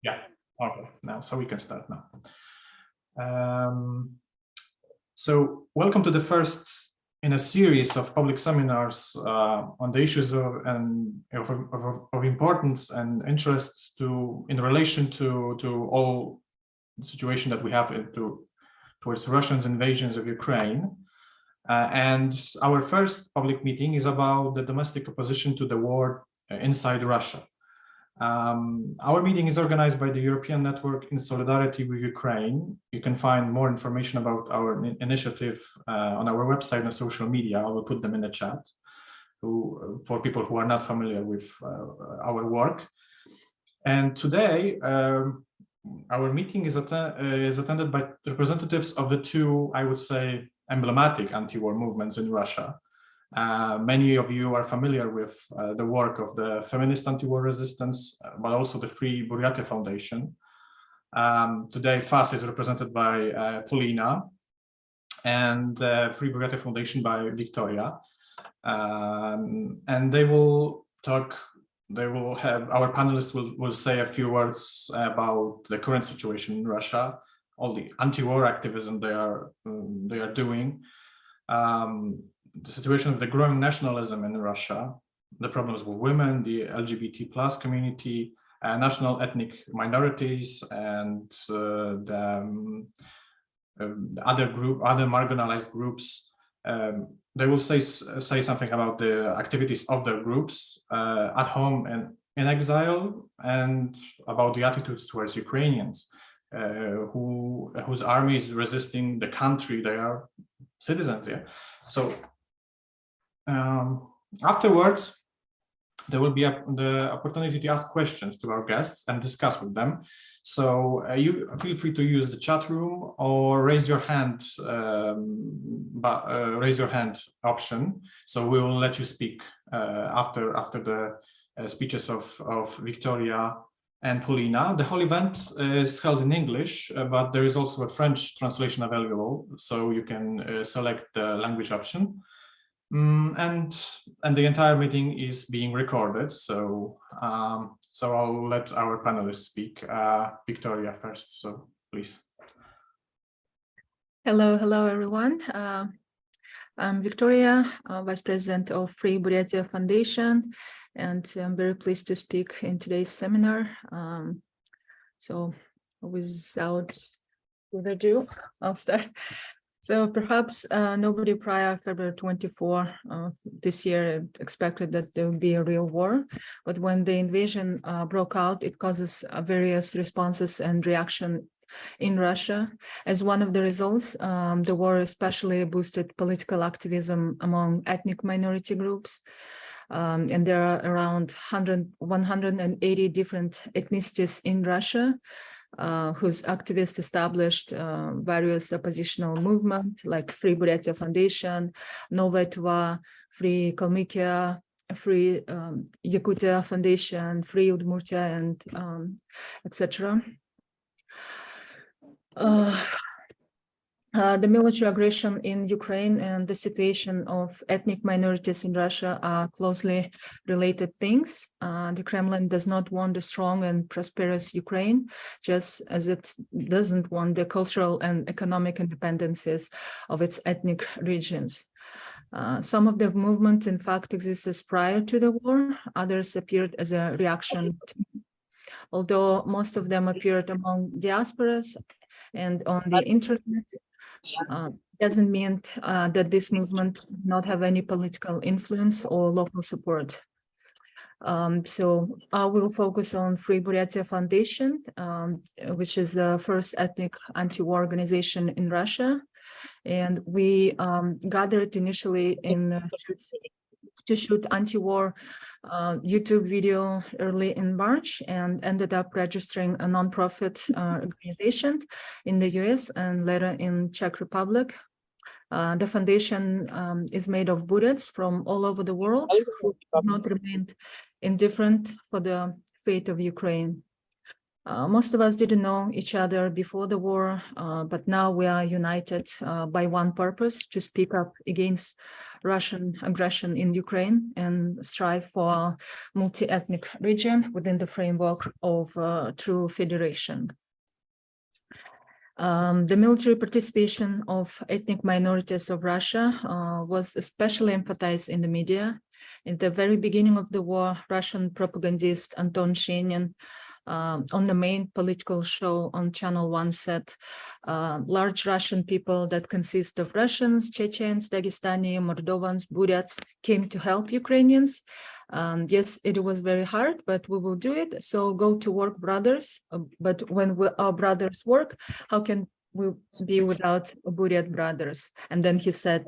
Yeah, okay, now, so we can start now. So welcome to the first in a series of public seminars on the issues of importance and interest in relation to all the situation that we have towards Russia's invasions of Ukraine. And our first public meeting is about the domestic opposition to the war inside Russia. Our meeting is organized by the European Network in Solidarity with Ukraine. You can find more information about our initiative on our website and social media. I will put them in the chat for people who are not familiar with our work. And today, our meeting is attended by representatives of the two, I would say, emblematic anti-war movements in Russia. Many of you are familiar with the work of the feminist anti-war resistance, but also the Free Buryatia Foundation. Today, FAS is represented by Polina, and the Free Buryatia Foundation by Victoria. And they will talk. Our panelists will say a few words about the current situation in Russia, all the anti-war activism they are doing, the situation of the growing nationalism in Russia, the problems with women, the LGBT+ community, national ethnic minorities, and the other marginalized groups. They will say something about the activities of their groups at home and in exile, and about the attitudes towards Ukrainians whose army is resisting the country they are citizens. Yeah. So afterwards, there will be the opportunity to ask questions to our guests and discuss with them. So you feel free to use the chat room or raise your hand, raise your hand option. So we will let you speak after the speeches of Victoria and Polina. The whole event is held in English, but there is also a French translation available, so you can select the language option. And the entire meeting is being recorded, so I'll let our panelists speak. Victoria first, so please. Hello everyone. I'm Victoria, Vice President of Free Buryatia Foundation, and I'm very pleased to speak in today's seminar. So without further ado, I'll start. So perhaps nobody prior February 24 this year expected that there would be a real war, but when the invasion broke out, it causes various responses and reaction in Russia. As one of the results, the war especially boosted political activism among ethnic minority groups. And there are around 180 different ethnicities in Russia, whose activists established various oppositional movements like Free Buryatia Foundation, Novaya Tuva, Free Kalmykia, Free Yakutia Foundation, Free Udmurtia, and etc. The military aggression in Ukraine and the situation of ethnic minorities in Russia are closely related things. The Kremlin does not want a strong and prosperous Ukraine, just as it doesn't want the cultural and economic independences of its ethnic regions. Some of the movement, in fact, existed prior to the war. Others appeared as a reaction, although most of them appeared among diasporas and on the internet. Doesn't mean that this movement does not have any political influence or local support. So I will focus on Free Buryatia Foundation, which is the first ethnic anti-war organization in Russia. And we gathered initially to shoot anti-war YouTube video early in March, and ended up registering a nonprofit organization in the US and later in Czech Republic. The foundation is made of Buddhists from all over the world who have not remained indifferent for the fate of Ukraine. Most of us didn't know each other before the war, but now we are united by one purpose: to speak up against Russian aggression in Ukraine and strive for a multi-ethnic region within the framework of true federation. The military participation of ethnic minorities of Russia was especially emphasized in the media. In the very beginning of the war, Russian propagandist Anton Shenin on the main political show on Channel 1 said, large Russian people that consist of Russians, Chechens, Dagestani, Moldovans, Buryats came to help Ukrainians. Yes, it was very hard, but we will do it. So go to work, brothers. But when our brothers work, how can we be without Buryat brothers? And then he said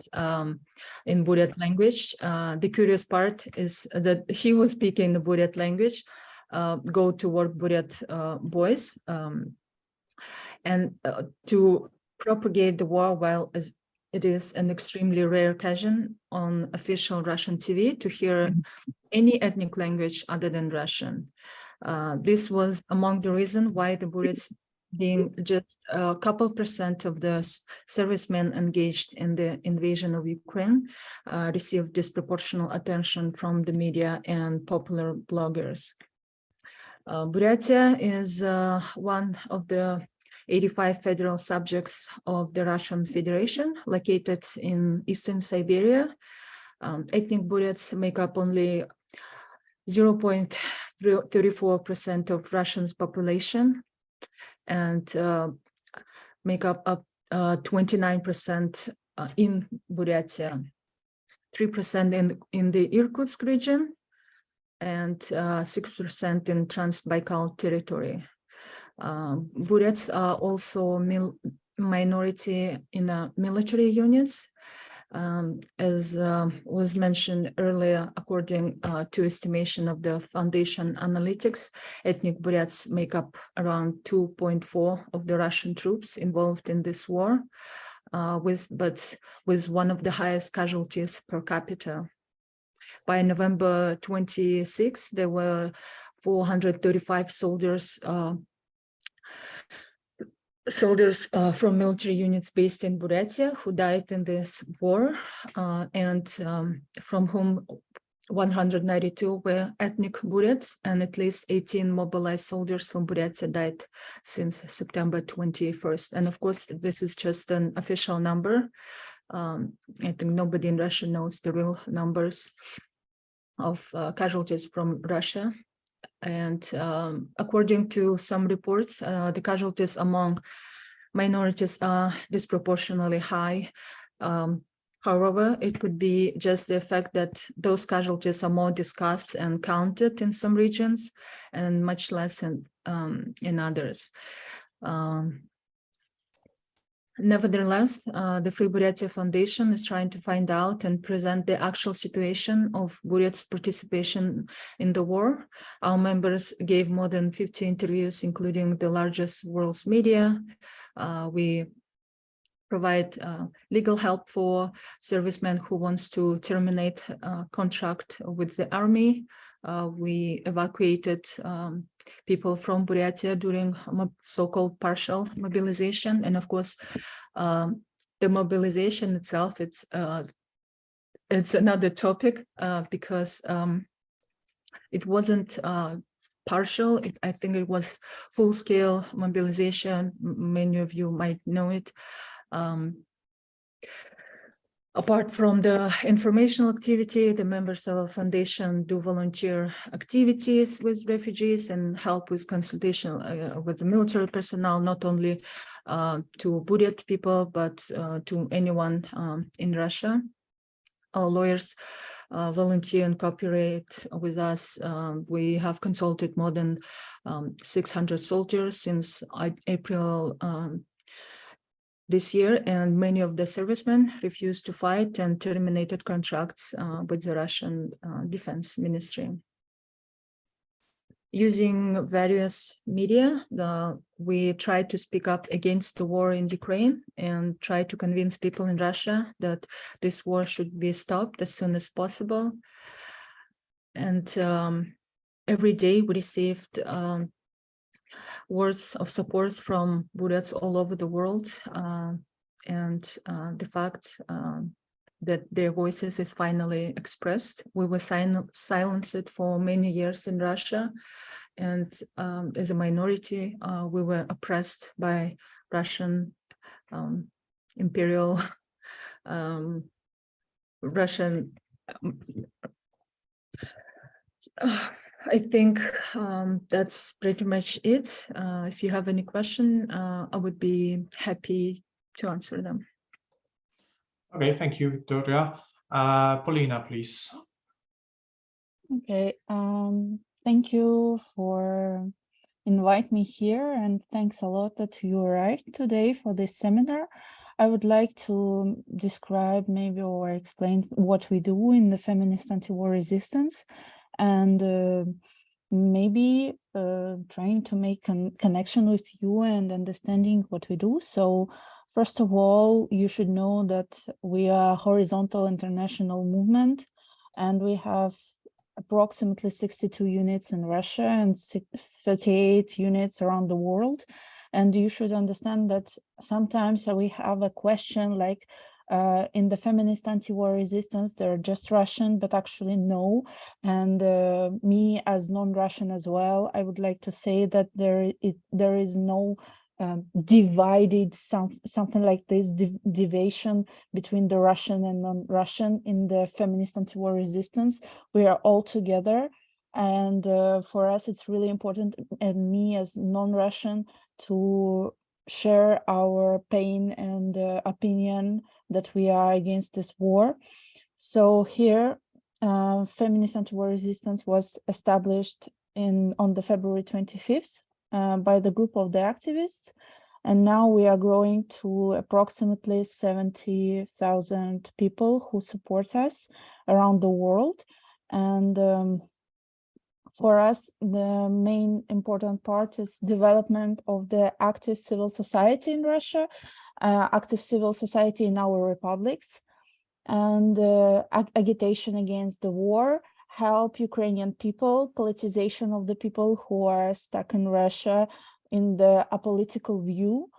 in Buryat language, the curious part is that he was speaking the Buryat language, go to work Buryat boys, and to propagate the war while it is an extremely rare occasion on official Russian TV to hear any ethnic language other than Russian. This was among the reasons why the Buryats, being just a couple percent of the servicemen engaged in the invasion of Ukraine, received disproportionate attention from the media and popular bloggers. Buryatia is one of the 85 federal subjects of the Russian Federation, located in eastern Siberia. Ethnic Buryats make up only 0.34% of Russia's population and make up 29% in Buryatia, 3% in the Irkutsk region, and 6% in Trans-Baikal territory. Buryats are also minority in military units. As was mentioned earlier, according to estimation of the Foundation Analytics, ethnic Buryats make up around 2.4% of the Russian troops involved in this war, with one of the highest casualties per capita. By November 26, there were 435 soldiers from military units based in Buryatia who died in this war, and from whom 192 were ethnic Buryats, and at least 18 mobilized soldiers from Buryatia died since September 21st. And of course, this is just an official number. I think nobody in Russia knows the real numbers of casualties from Russia. And according to some reports, the casualties among minorities are disproportionately high. However, it could be just the fact that those casualties are more discussed and counted in some regions and much less in others. Nevertheless, the Free Buryatia Foundation is trying to find out and present the actual situation of Buryats' participation in the war. Our members gave more than 50 interviews, including the largest world's media. We provide legal help for servicemen who wants to terminate contract with the army. We evacuated people from Buryatia during so-called partial mobilization. And of course, the mobilization itself, it's another topic because it wasn't partial. I think it was full-scale mobilization. Many of you might know it. Apart from the informational activity, the members of our foundation do volunteer activities with refugees and help with consultation with the military personnel, not only to Buryat people, but to anyone in Russia. Our lawyers volunteer and cooperate with us. We have consulted more than 600 soldiers since April this year, and many of the servicemen refused to fight and terminated contracts with the Russian Defense Ministry. Using various media, we try to speak up against the war in Ukraine and try to convince people in Russia that this war should be stopped as soon as possible. And every day we received words of support from Buryats all over the world, and the fact that their voices is finally expressed. We were silenced for many years in Russia, and as a minority, we were oppressed by Russian imperial Russian. I think that's pretty much it. If you have any question, I would be happy to answer them. Okay, thank you, Victoria. Paulina, please. Okay, thank you for inviting me here, and thanks a lot that you arrived today for this seminar. I would like to describe maybe or explain what we do in the feminist anti-war resistance, and maybe trying to make a connection with you and understanding what we do. So first of all, you should know that we are a horizontal international movement, and we have approximately 62 units in Russia and 38 units around the world. And you should understand that sometimes we have a question like, in the feminist anti-war resistance, they're just Russian, but actually no. And me as non-Russian as well, I would like to say that there is no divided something like this division between the Russian and non-Russian in the feminist anti-war resistance. We are all together, and for us it's really important, and me as non-Russian, to share our pain and opinion that we are against this war. So here feminist anti-war resistance was established on the February 25th by the group of the activists, and now we are growing to approximately 70,000 people who support us around the world. And for us, the main important part is development of the active civil society in Russia, active civil society in our republics, and agitation against the war, help Ukrainian people, politicization of the people who are stuck in Russia in the apolitical view.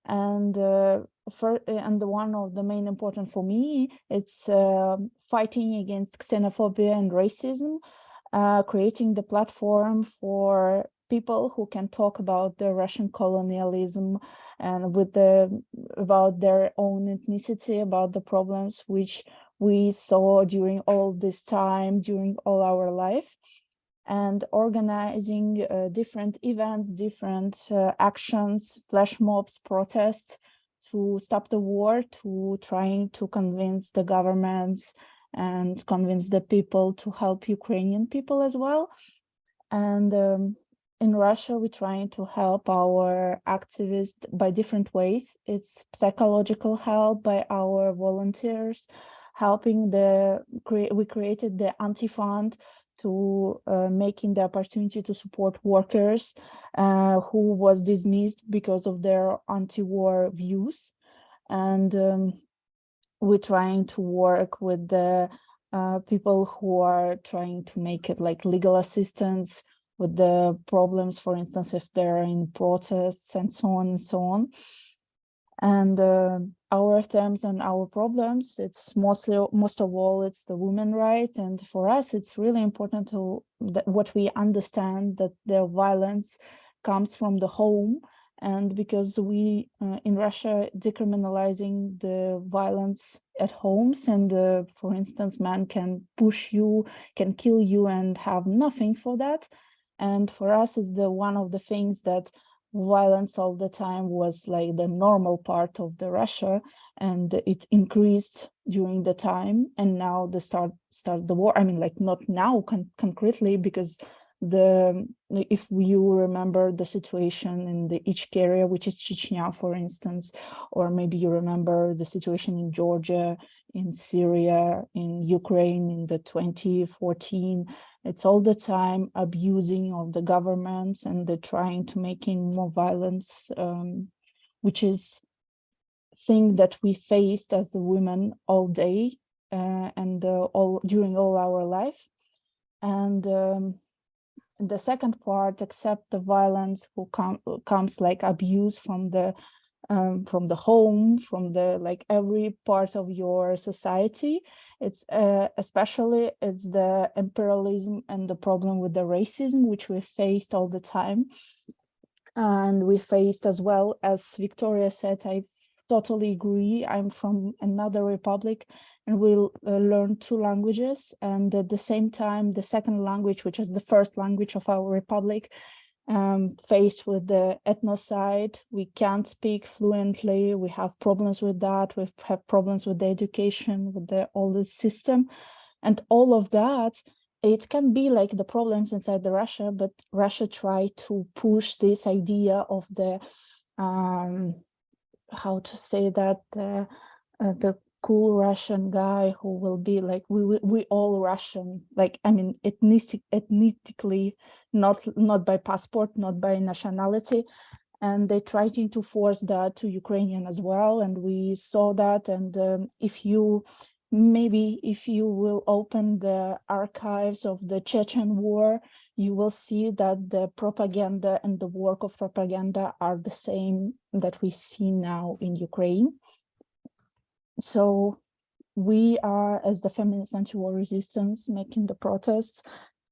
And one of the main important for me, it's fighting against xenophobia and racism, creating the platform for people who can talk about the Russian colonialism and about their own ethnicity, about the problems which we saw during all this time, during all our life, and organizing different events, different actions, flash mobs, protests to stop the war, to trying to convince the governments and convince the people to help Ukrainian people as well. And in Russia, we're trying to help our activists by different ways. It's psychological help by our volunteers, helping we created the anti-fund to making the opportunity to support workers who was dismissed because of their anti-war views. And we're trying to work with the people who are trying to make it like legal assistance with the problems, for instance, if they're in protests and so on and so on. And our themes and our problems, it's most of all, it's the women rights. And for us, it's really important what we understand, that the violence comes from the home. And because we, in Russia, decriminalizing the violence at homes, and for instance, man can push you, can kill you and have nothing for that. And for us, it's one of the things that violence all the time was like the normal part of the Russia, and it increased during the time. And now the start the war. I mean, like not now concretely, because if you remember the situation in the Ichk area, which is Chechnya, for instance, or maybe you remember the situation in Georgia, in Syria, in Ukraine in the 2014, it's all the time abusing of the governments, and they're trying to making more violence, which is thing that we faced as the women all day and during all our life. And the second part, accept the violence who comes like abuse from the home, from the like every part of your society. It's especially it's the imperialism and the problem with the racism, which we faced all the time. And we faced as well, as Victoria said, I totally agree. I'm from another republic, and we'll learn two languages. And at the same time, the second language, which is the first language of our republic, faced with the ethnocide, we can't speak fluently. We have problems with that. We have problems with the education, with all the system, and all of that. It can be like the problems inside the Russia, but Russia tried to push this idea of the how to say that the cool Russian guy who will be like we all Russian, like I mean ethnically, not by passport, not by nationality, and they tried to force that to Ukrainian as well, and we saw that. And if you will open the archives of the Chechen War, you will see that the propaganda and the work of propaganda are the same that we see now in Ukraine. So we are, as the feminist anti-war resistance, making the protests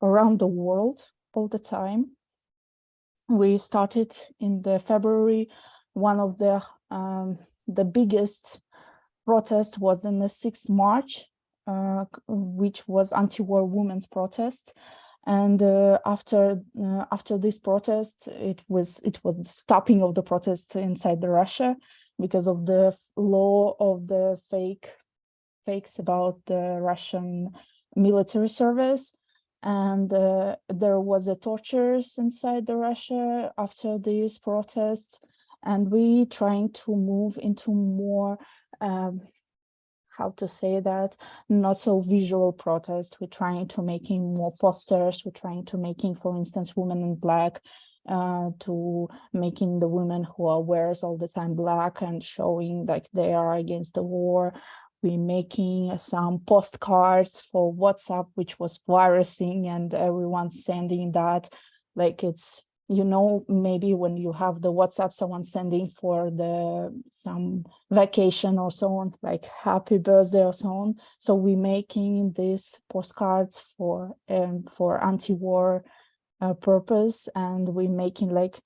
around the world all the time. We started in the February. One of the biggest protest was in the 6th March, which was anti-war women's protest. And after this protest, it was the stopping of the protests inside the Russia because of the law of the fakes about the Russian military service. And there was a tortures inside the Russia after these protests. And we trying to move into more how to say that, not so visual protest. We're trying to making more posters. We're trying to making, for instance, women in black, to making the women who are wears all the time black and showing like they are against the war. We're making some postcards for WhatsApp, which was virusing, and everyone's sending that. Like it's, you know, maybe when you have the WhatsApp, someone sending for some vacation or so on, like happy birthday or so on. So we're making these postcards for anti-war purpose, and we're making like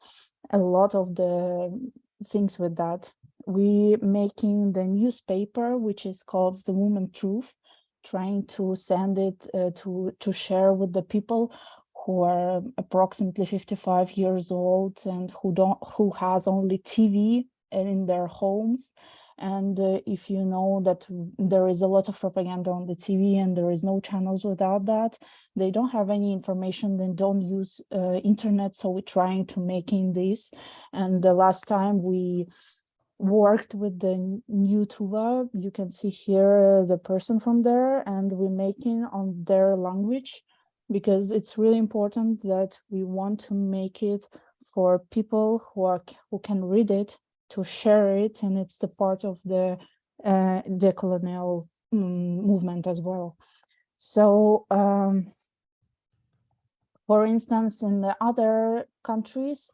a lot of the things with that. We making the newspaper, which is called The Woman Truth, trying to send it to share with the people who are approximately 55 years old and who has only TV in their homes. And if you know that there is a lot of propaganda on the TV and there is no channels without that, they don't have any information, they don't use internet. So we're trying to making this. And the last time we worked with the new Tuva, you can see here the person from there, and we're making on their language, because it's really important that we want to make it for people who can read it, to share it, and it's the part of the decolonial movement as well. So for instance, in the other countries,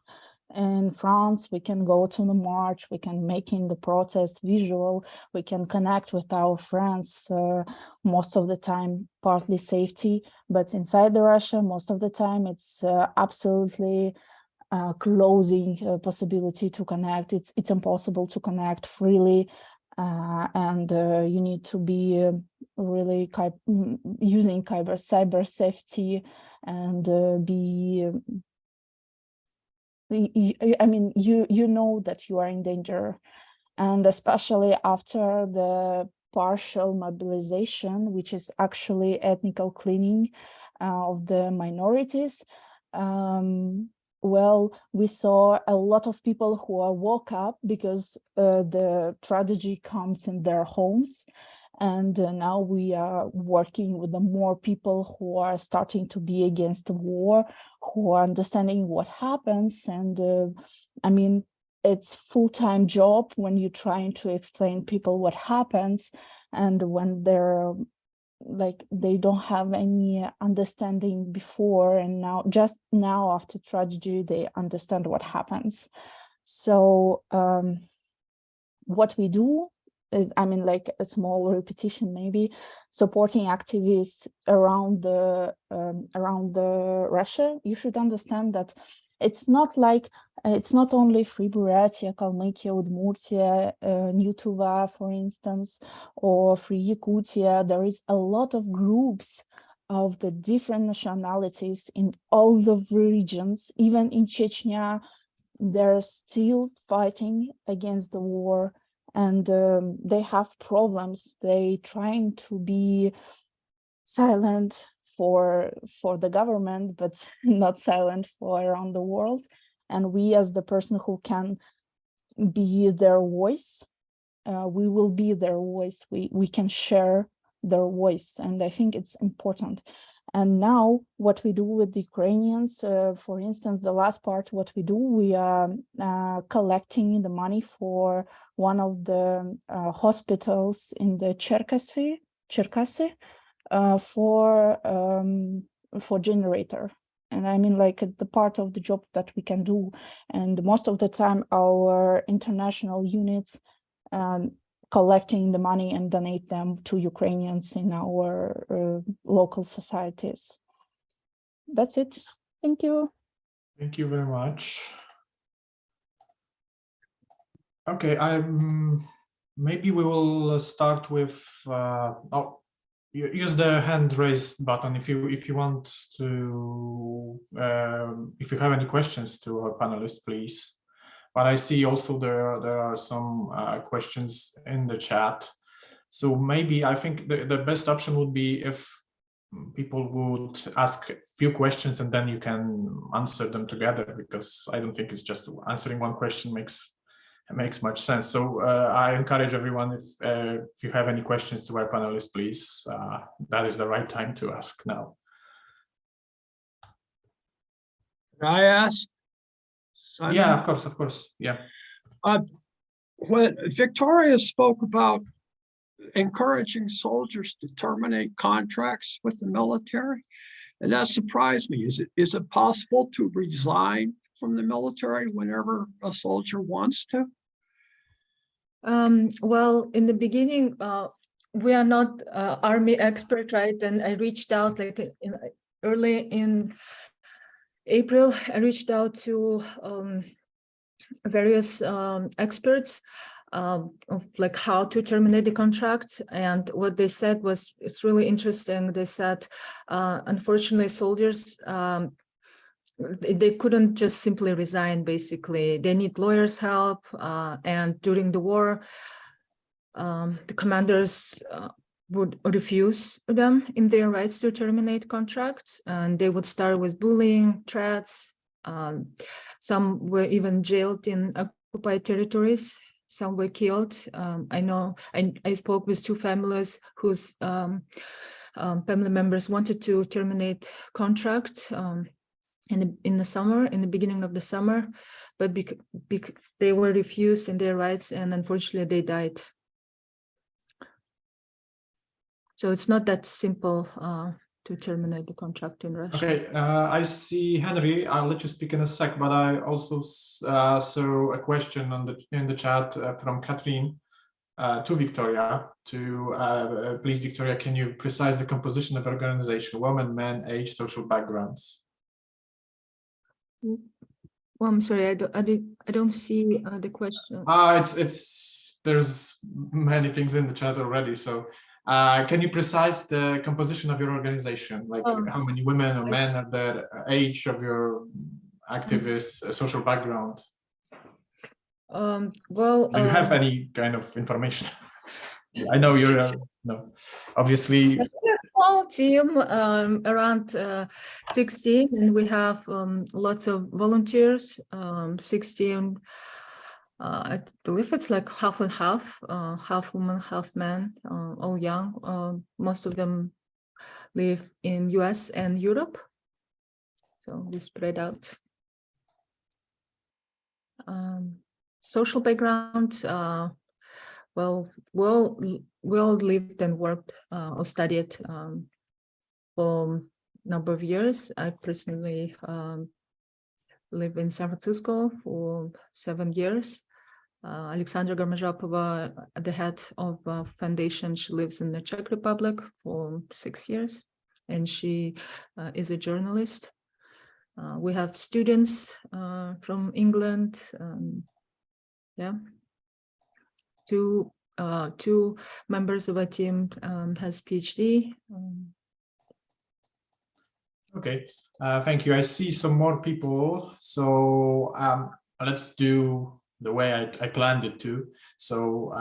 in France, we can go to the march, we can make in the protest visual, we can connect with our friends, most of the time, partly safety, but inside the Russia, most of the time, it's absolutely closing possibility to connect. It's impossible to connect freely, and you need to be really using cyber safety and be. I mean, you know that you are in danger, and especially after the partial mobilization, which is actually ethnical cleaning of the minorities. Well, we saw a lot of people who are woke up because the tragedy comes in their homes. And now we are working with the more people who are starting to be against the war, who are understanding what happens. And I mean, it's full-time job when you're trying to explain people what happens. And when they're like they don't have any understanding before, and now just now after tragedy they understand what happens. So what we do is, I mean, like a small repetition maybe, supporting activists around the Russia. You should understand that it's not like it's not only Free Buryatia, Kalmykia, Udmurtia, New Tuva, for instance, or Free Yakutia. There is a lot of groups of the different nationalities in all the regions. Even in Chechnya, they're still fighting against the war, and they have problems. They trying to be silent for the government, but not silent for around the world. And we, as the person who can be their voice, we will be their voice. We can share their voice, and I think it's important. And now what we do with the Ukrainians, for instance, the last part, what we do, we are collecting the money for one of the hospitals in the Cherkasy, for generator. And I mean, like the part of the job that we can do. And most of the time, our international units collecting the money and donate them to Ukrainians in our local societies. That's it. Thank you. Thank you very much. Okay, maybe we will start with use the hand raise button if you want to, if you have any questions to our panelists, please. But I see also there are some questions in the chat. So maybe I think the best option would be if people would ask a few questions and then you can answer them together, because I don't think it's just answering one question makes much sense. So I encourage everyone, if you have any questions to our panelists, please, that is the right time to ask now. Can I ask? Simon? Yeah, of course. Yeah. When Victoria spoke about encouraging soldiers to terminate contracts with the military, and that surprised me. Is it possible to resign from the military whenever a soldier wants to? Well, in the beginning, we are not army expert, right? And I reached out like early in April. I reached out to various experts of like how to terminate the contract, and what they said was, it's really interesting. They said, unfortunately, soldiers, they couldn't just simply resign. Basically, they need lawyers' help, and during the war, the commanders would refuse them in their rights to terminate contracts, and they would start with bullying, threats. Some were even jailed in occupied territories. Some were killed. I know I spoke with two families whose family members wanted to terminate contract in the summer, in the beginning of the summer, but they were refused in their rights, and unfortunately they died. So it's not that simple to terminate the contract in Russia. Okay, I see Henry. I'll let you speak in a sec, but I also saw a question in the chat from Catherine to Victoria. Please, Victoria, can you precise the composition of organization? Women, men, age, social backgrounds. Well, I'm sorry, I don't see the question. There's many things in the chat already. So can you precise the composition of your organization? Like how many women or men are there, age of your activists, social background? Well, do you have any kind of information? I know you're no, obviously. We're a small team, around 16, and we have lots of volunteers. 16, I believe it's like half and half, half women, half men, all young. Most of them live in US and Europe, so we spread out. Social background, we all lived and worked or studied for a number of years. I personally live in San Francisco for 7 years. Alexandra Garmazhapova, the head of foundation, she lives in the Czech Republic for 6 years, and she is a journalist. We have students from England. Yeah, two members of our team has PhD. Okay, thank you. I see some more people, so let's do the way I planned it to. So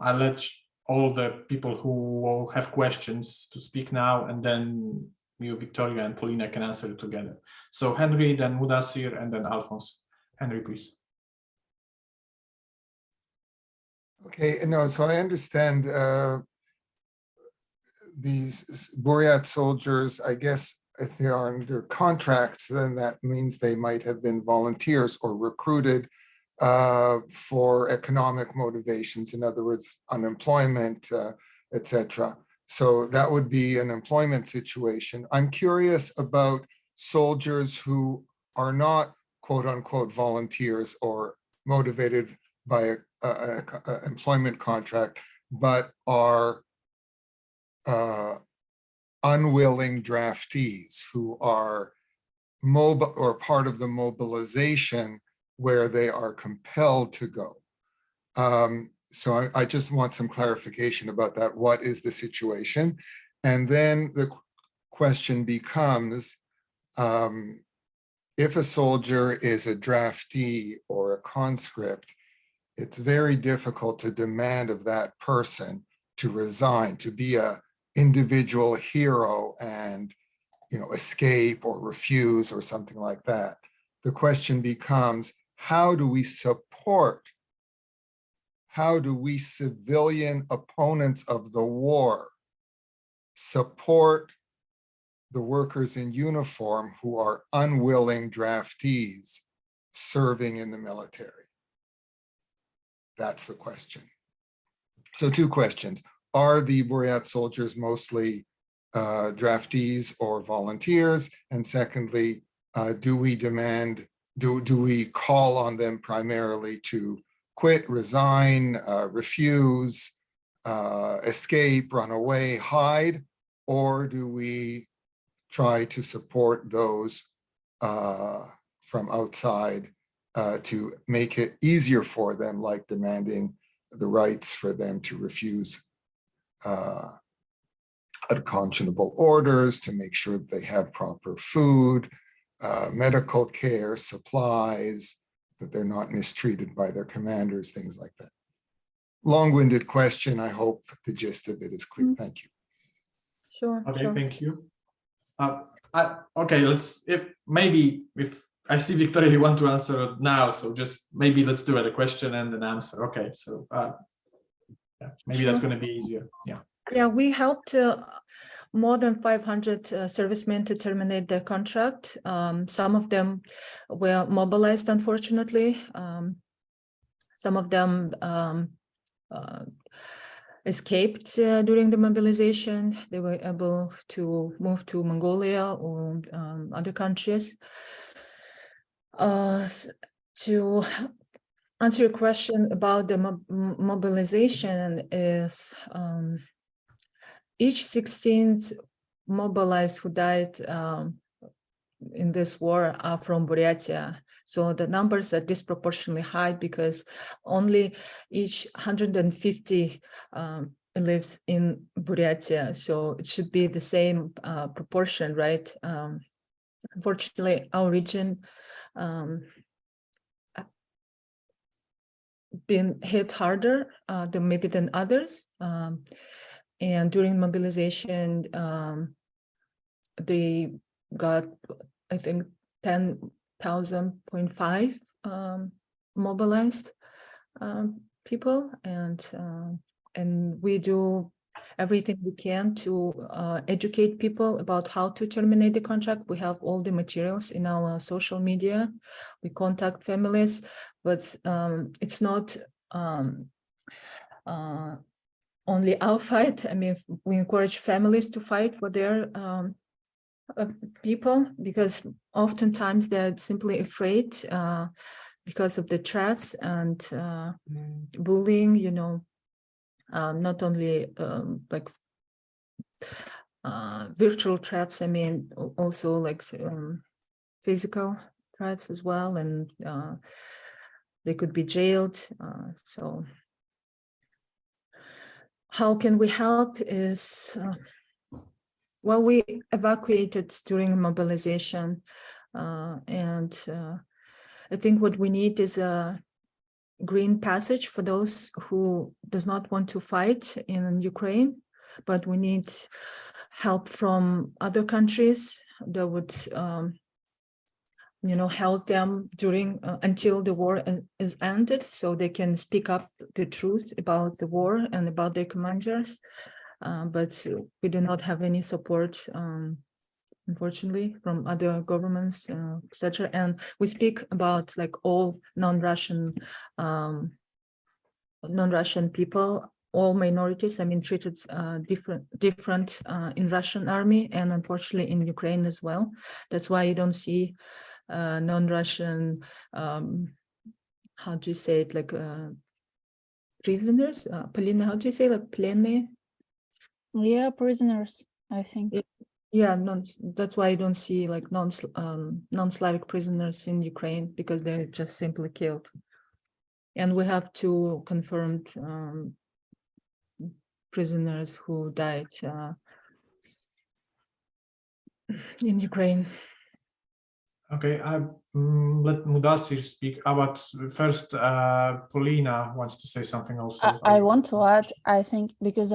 I'll let all the people who have questions to speak now, and then you, Victoria, and Paulina can answer it together. So Henry, then Mudassir, and then Alphonse. Henry, please. Okay, no, so I understand these Buryat soldiers, I guess if they are under contracts, then that means they might have been volunteers or recruited for economic motivations, in other words, unemployment, etc. So that would be an employment situation. I'm curious about soldiers who are not quote unquote volunteers or motivated by an employment contract, but are unwilling draftees who are mobile or part of the mobilization where they are compelled to go. So I just want some clarification about that. What is the situation? And then the question becomes, if a soldier is a draftee or a conscript, it's very difficult to demand of that person to resign, to be a individual hero and, you know, escape or refuse or something like that. The question becomes, how do we support, how do we civilian opponents of the war support the workers in uniform who are unwilling draftees serving in the military? That's the question. So 2 questions. Are the Buryat soldiers mostly draftees or volunteers? And secondly, do we demand, do we call on them primarily to quit, resign, refuse, escape, run away, hide? Or do we try to support those from outside to make it easier for them, like demanding the rights for them to refuse unconscionable orders, to make sure that they have proper food, medical care, supplies, that they're not mistreated by their commanders, things like that. Long-winded question. I hope the gist of it is clear. Thank you. Sure. Okay, sure. thank you. Okay, let's, if I see Victoria, you want to answer now, so just maybe let's do it, a question and an answer. Okay, so yeah, maybe that's going to be easier. Yeah. Yeah, we helped more than 500 servicemen to terminate their contract. Some of them were mobilized, unfortunately. Some of them escaped during the mobilization. They were able to move to Mongolia or other countries. To answer your question about the mobilization, is each 16th mobilized who died in this war are from Buryatia. So the numbers are disproportionately high because only each 150 lives in Buryatia. So it should be the same proportion, right? Unfortunately, our region been hit harder than others. And during mobilization, they got, I think, 10,000.5 mobilized people, and we do everything we can to educate people about how to terminate the contract. We have all the materials in our social media. We contact families, but it's not only our fight. I mean, we encourage families to fight for their people, because oftentimes they're simply afraid because of the threats and bullying, you know, not only like virtual threats, I mean, also like physical threats as well, and they could be jailed. So how can we help is, well, we evacuated during mobilization, and I think what we need is a green passage for those who does not want to fight in Ukraine, but we need help from other countries that would, you know, help them during until the war is ended, so they can speak up the truth about the war and about their commanders. But we do not have any support, unfortunately, from other governments, etc. And we speak about like all non-Russian people, all minorities. I mean, treated different in Russian army, and unfortunately in Ukraine as well. That's why you don't see non-Russian, how do you say it, like prisoners, Polina, how do you say, like plenny? Yeah, prisoners, I think. Yeah, that's why you don't see like non-Slavic prisoners in Ukraine, because they're just simply killed. And we have two confirmed prisoners who died in Ukraine. Okay, let Mudassir speak. But first, Polina wants to say something also. I want to add, I think, because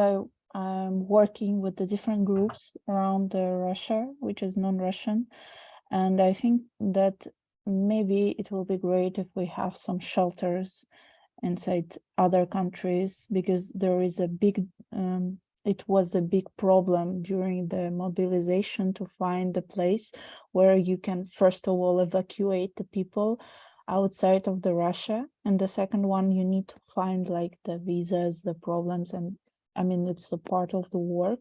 I'm working with the different groups around Russia, which is non-Russian, and I think that maybe it will be great if we have some shelters inside other countries, because there is a big, it was a big problem during the mobilization to find the place where you can, first of all, evacuate the people outside of the Russia, and the second one, you need to find like the visas, the problems, and I mean, it's the part of the work.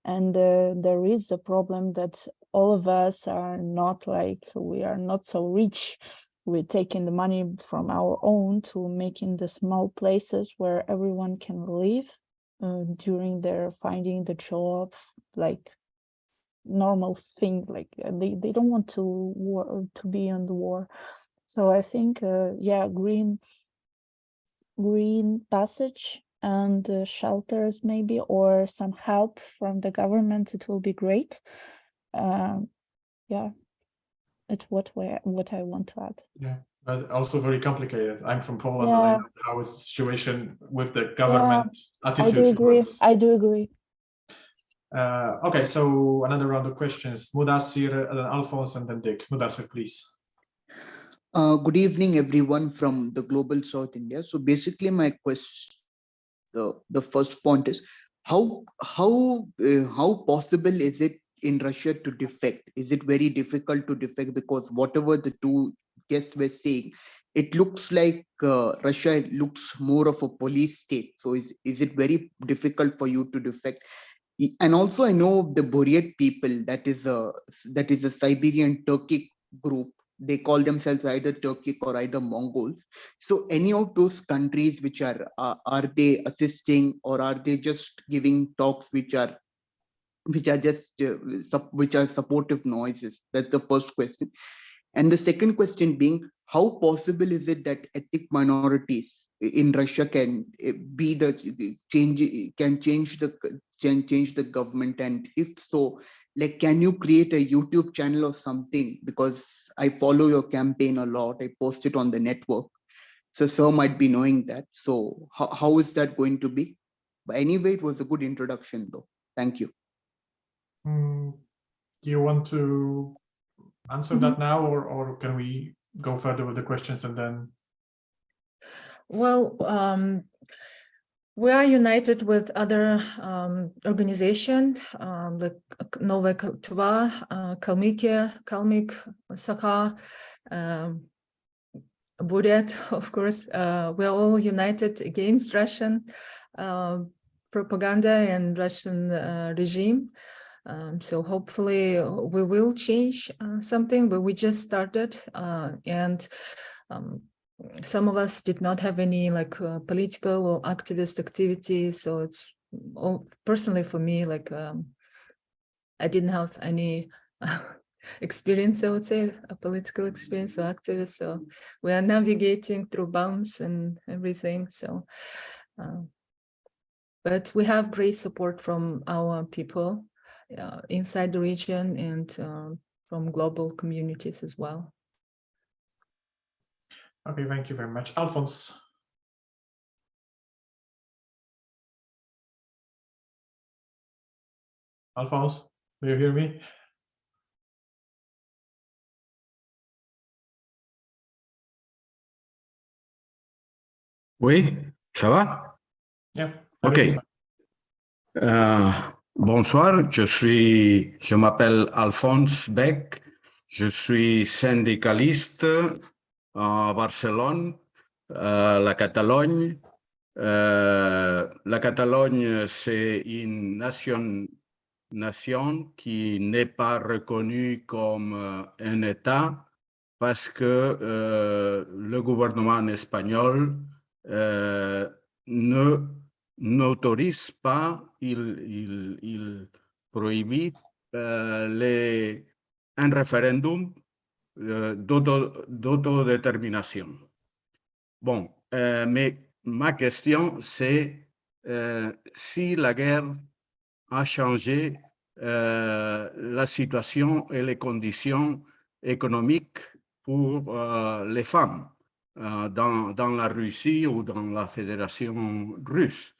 And there is the problem that all of us are not like, we are not so rich. We're taking the money from our own to making the small places where everyone can live during their finding the job, like normal thing, like they don't want to be on the war. So I think, yeah, green passage and shelters maybe, or some help from the government, it will be great. Yeah, it's what I want to add. Yeah, but also very complicated. I'm from Poland, Yeah. and I know how is the situation with the government attitude. I do agree. towards- I do agree. Okay, so another round of questions. Mudassir, then Alphonse, and then Dick. Mudassir, please. Good evening, everyone from the global South India. So basically, my question, the first point is how possible is it in Russia to defect? Is it very difficult to defect? Because whatever the two guests were saying, it looks like Russia looks more of a police state. So is it very difficult for you to defect? And also, I know the Buryat people, that is a Siberian Turkic group. They call themselves either Turkic or either Mongols. So any of those countries which are they assisting, or are they just giving talks which are just which are supportive noises? That's the first question. And the second question being, how possible is it that ethnic minorities in Russia can be the change the government? And if so, like, can you create a YouTube channel or something? Because I follow your campaign a lot. I post it on the network. So sir might be knowing that. So how is that going to be? But anyway, it was a good introduction though. Thank you. Do you want to answer that now, or can we go further with the questions and then? Well, we are united with other organizations like Novaya Tuva, Kalmyk, Sakha, Buryat, of course. We're all united against Russian propaganda and Russian regime. So hopefully we will change something, but we just started, and some of us did not have any like political or activist activities. So it's all personally for me, like I didn't have any experience, I would say, a political experience or activist. So we are navigating through bumps and everything. So, but we have great support from our people inside the region and from global communities as well. Okay, thank you very much. Alphonse. Alphonse, do you hear me? Oui, ça va? Yeah. OK. Bonsoir, je m'appelle Alphonse Beck, je suis syndicaliste à Barcelone, la Catalogne. La Catalogne, c'est une nation qui n'est pas reconnue comme un État parce que le gouvernement espagnol n'autorise pas, il prohibit un référendum d'autodétermination. Bon, mais ma question, c'est si la guerre a changé la situation et les conditions économiques pour les femmes dans la Russie ou dans la Fédération russe.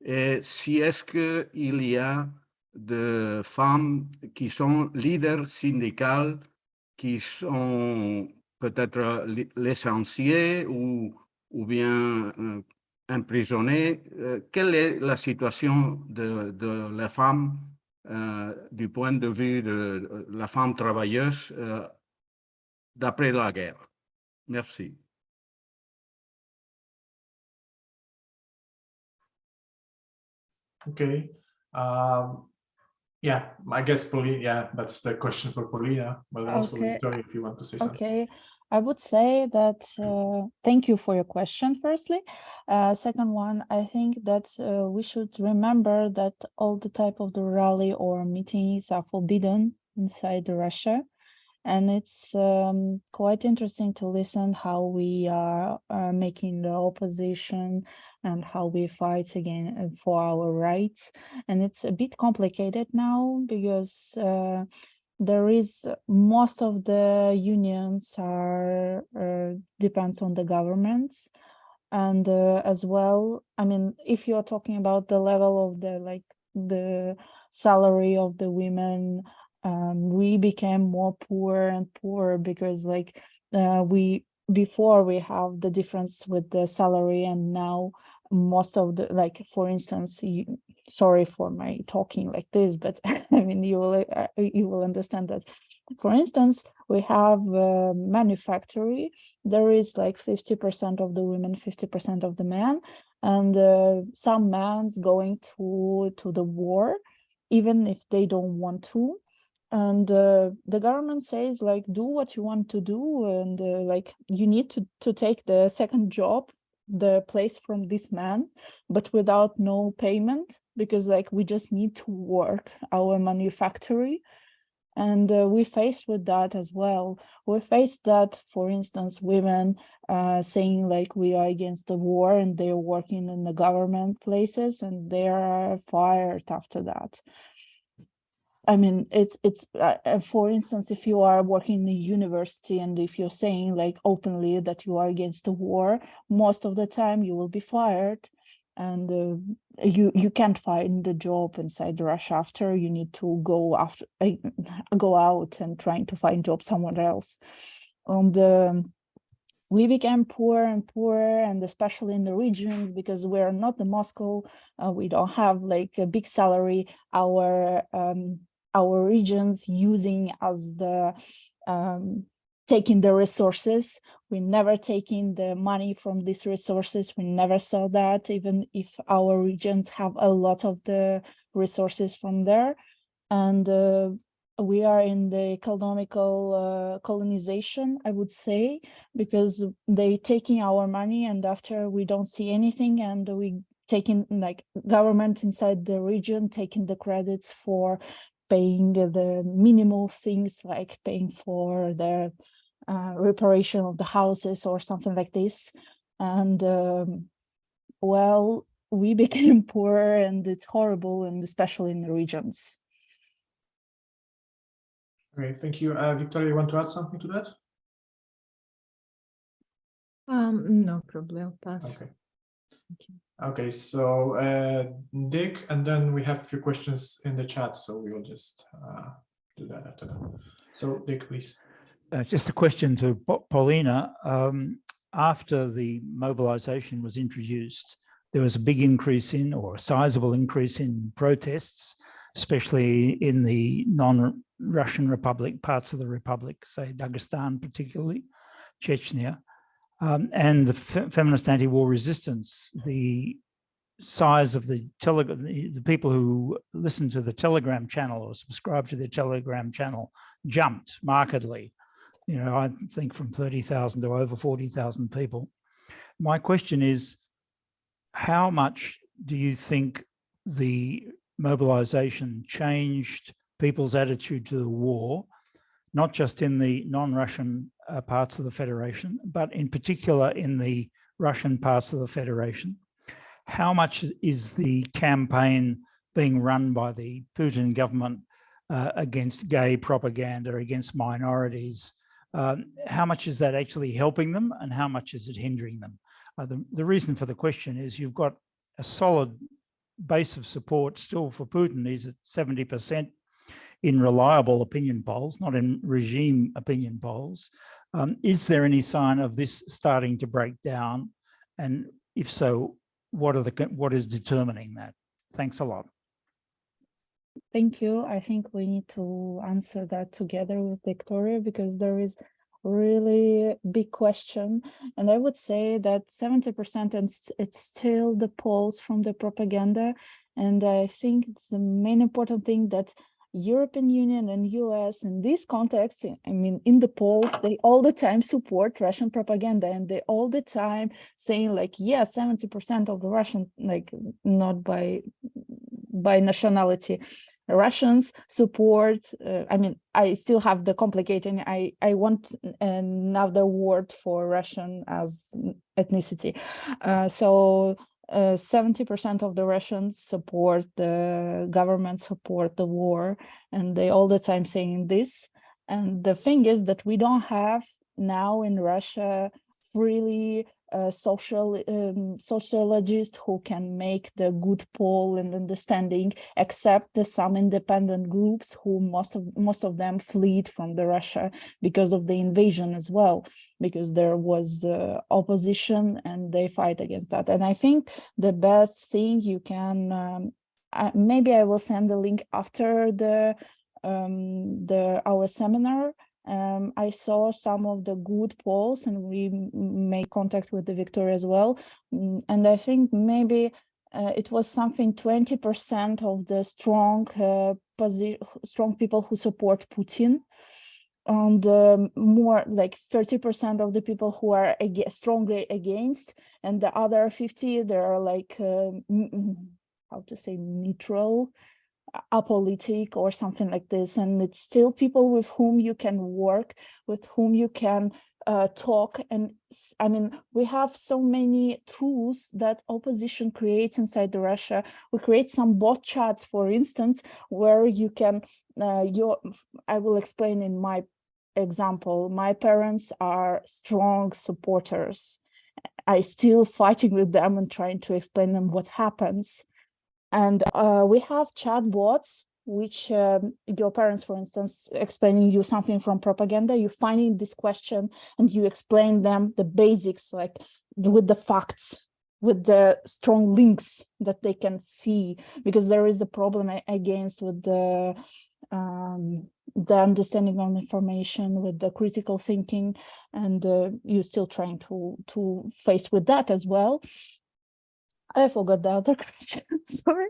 Et si est-ce qu'il y a des femmes qui sont leaders syndicales, qui sont peut-être licenciées ou bien emprisonnées. Quelle est la situation de la femme du point de vue de la femme travailleuse d'après la guerre? Merci. Okay. Yeah, I guess Paulina, yeah, that's the question for Paulina, but also Okay. Victoria, if you want to say something. Okay, I would say that thank you for your question, firstly. Second one, I think that we should remember that all the type of the rally or meetings are forbidden inside Russia. And it's quite interesting to listen how we are making the opposition and how we fight again for our rights. And it's a bit complicated now because there is most of the unions are depends on the governments. And as well, I mean, if you're talking about the level of the salary of the women, we became more poor and poorer because before we have the difference with the salary, and now most of the, like, for instance, sorry for my talking like this, but I mean, you will understand that. For instance, we have manufacturing. There is like 50% of the women, 50% of the men, and some men's going to the war, even if they don't want to. And the government says, like, do what you want to do, and like, you need to take the second job, the place from this man, but without no payment, because like we just need to work our manufacturing. And we faced with that as well. We faced that, for instance, women saying like we are against the war, and they're working in the government places and they are fired after that. I mean, it's for instance, if you are working in a university and if you're saying like openly that you are against the war, most of the time you will be fired, and you can't find the job inside Russia after. You need to go out and trying to find job somewhere else. And we became poorer and poorer, and especially in the regions, because we're not the Moscow, we don't have like a big salary. Our regions using as the taking the resources. We never taking the money from these resources. We never saw that, even if our regions have a lot of the resources from there. And we are in the economical colonization, I would say, because they taking our money and after we don't see anything, and we taking, like, government inside the region taking the credits for paying the minimal things, like paying for the reparation of the houses or something like this. And well, we became poor, and it's horrible, and especially in the regions. Great, thank you. Victoria, you want to add something to that? No problem, I'll pass. Okay. Thank you. Okay, so Dick, and then we have a few questions in the chat, so we will just do that after that. So Dick, please. Just a question to Paulina. After the mobilization was introduced, there was a big increase in, or a sizable increase in, protests, especially in the non-Russian republic, parts of the republic, say Dagestan particularly, Chechnya, and the feminist anti-war resistance. The size of the people who listen to the Telegram channel or subscribe to the Telegram channel jumped markedly. You know, I think from 30,000 to over 40,000 people. My question is, how much do you think the mobilization changed people's attitude to the war, not just in the non-Russian parts of the Federation, but in particular in the Russian parts of the Federation? How much is the campaign being run by the Putin government against gay propaganda, against minorities? How much is that actually helping them, and how much is it hindering them? The reason for the question is you've got a solid base of support still for Putin. He's at 70% in reliable opinion polls, not in regime opinion polls. Is there any sign of this starting to break down? And if so, what is determining that? Thanks a lot. Thank you. I think we need to answer that together with Victoria, because there is really big question. And I would say that 70%, and it's still the polls from the propaganda. And I think it's the main important thing that European Union and US in this context, I mean, in the polls, they all the time support Russian propaganda, and they all the time saying like, yeah, 70% of the Russian, like, not by nationality, Russians support, I mean, I still have the complicating, I want another word for Russian as ethnicity. So 70% of the Russians support the government, support the war, and they all the time saying this. And the thing is that we don't have now in Russia freely sociologists who can make the good poll and understanding, except some independent groups who most of them fled from the Russia because of the invasion as well, because there was opposition and they fight against that. And I think the best thing you can, maybe I will send the link after our seminar. I saw some of the good polls, and we made contact with the Victoria as well. And I think maybe it was something 20% of the strong people who support Putin, and more like 30% of the people who are strongly against, and the other 50, they are like, how to say, neutral, apolitic or something like this. And it's still people with whom you can work, with whom you can talk. And I mean, we have so many tools that opposition creates inside the Russia. We create some bot chats, for instance, where you can, I will explain in my example. My parents are strong supporters. I still fighting with them and trying to explain them what happens. And we have chat bots, which your parents, for instance, explaining you something from propaganda, you finding this question and you explain them the basics, like with the facts, with the strong links that they can see, because there is a problem against with the the understanding of information, with the critical thinking, and you're still trying to face with that as well. I forgot the other question. Sorry.